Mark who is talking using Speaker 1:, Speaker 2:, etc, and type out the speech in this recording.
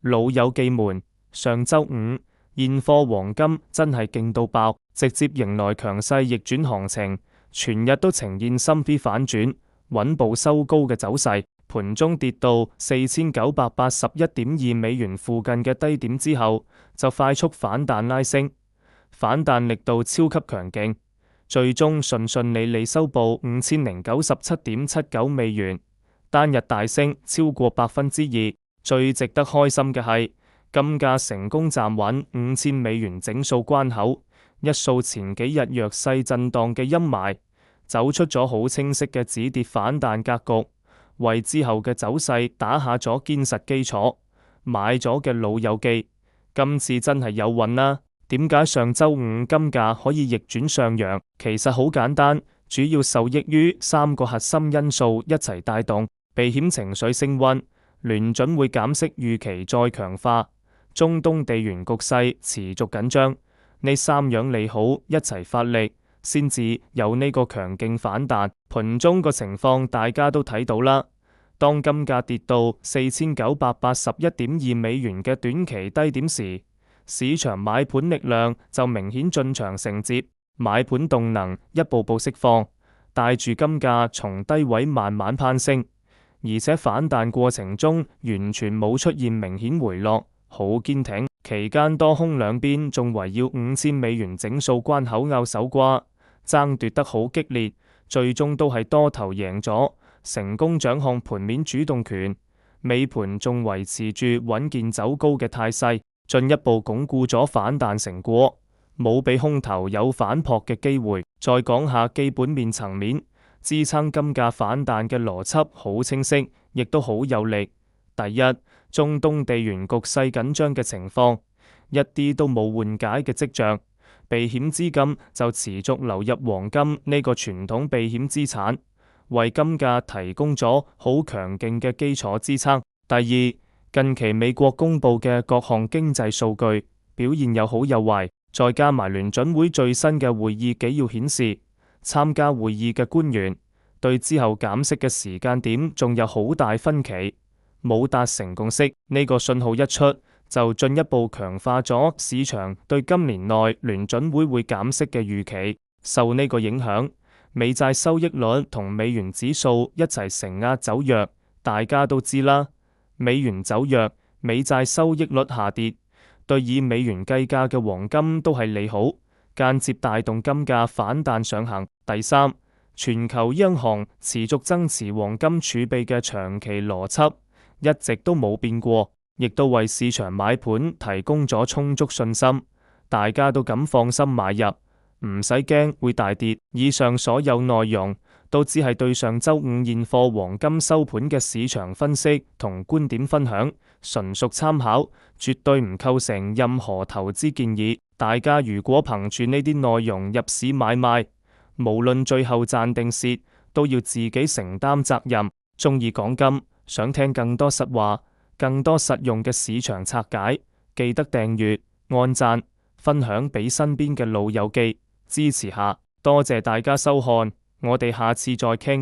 Speaker 1: 老友記們，上週五現貨黃金真係勁到爆，直接迎來強勢逆轉行情，全日都呈現深 V 反轉，穩步收高嘅走勢。盤中跌到4981.2美元附近嘅低點之後，就快速反彈拉升，反彈力度超級強勁，最終順利利收報5097.79美元，單日大升超過2%。最值得開心嘅係，金價成功站穩5000美元整數關口，一掃前幾日弱勢震盪嘅陰霾，走出咗好清晰嘅止跌反彈格局，為之後嘅走勢打下咗堅實基礎。買咗嘅老友記，今次真係有運啦！點解上週五金價可以逆轉上揚？其實好簡單，主要受益於3個核心因素一齊帶動：避險情緒升溫、聯準會減息預期再強化、中東地緣局勢持續緊張，呢3樣利好一齊發力，先至有呢個強勁反彈。盤中個情況大家都睇到啦，當金價跌到4981.2美元嘅短期低點時，市場買盤力量就明顯進場承接，買盤動能一步步釋放，帶住金價從低位慢慢攀升。而且反彈過程中完全冇出現明顯回落，好堅挺。期間多空兩邊仲圍繞5000美元整數關口拗手瓜，爭奪得好激烈，最終都係多頭贏咗，成功掌控盤面主動權。尾盤仲維持住穩健走高嘅態勢，進一步鞏固咗反彈成果，冇俾空頭有反撲嘅機會。再講下基本面層面，支撐金價反彈嘅邏輯好清晰，亦都好有力。第一，中東地緣局勢緊張嘅情況一啲都冇緩解嘅跡象，避險資金就持續流入黃金呢個傳統避險資產，為金價提供咗好強勁嘅基礎支撐。第二，近期美國公布嘅各項經濟數據表現有好有壞，再加埋聯準會最新嘅會議紀要顯示，參加會議嘅官員對之後減息嘅時間點仲有好大分歧，冇達成共識。呢個信號一出，就進一步強化咗市場對今年內聯準會減息嘅預期。受呢個影響，美債收益率同美元指數一齊承壓走弱。大家都知啦，美元走弱，美債收益率下跌，對以美元計價嘅黃金都係利好，間接帶動金價反彈上行。第三，全球央行持續增持黃金儲備嘅長期邏輯一直都冇變過，亦都為市場買盤提供咗充足信心，大家都敢放心買入，唔使驚會大跌。以上所有內容都只係對上週五現貨黃金收盤嘅市場分析同觀點分享，純屬參考，絕對唔構成任何投資建議。大家如果憑住呢啲內容入市買賣，無論最後賺定蝕，都要自己承擔責任。鍾意講金，想聽更多實話、更多實用嘅市場拆解，記得訂閱、按讚、分享俾身邊嘅老友記，支持下。多謝大家收看，我哋下次再傾。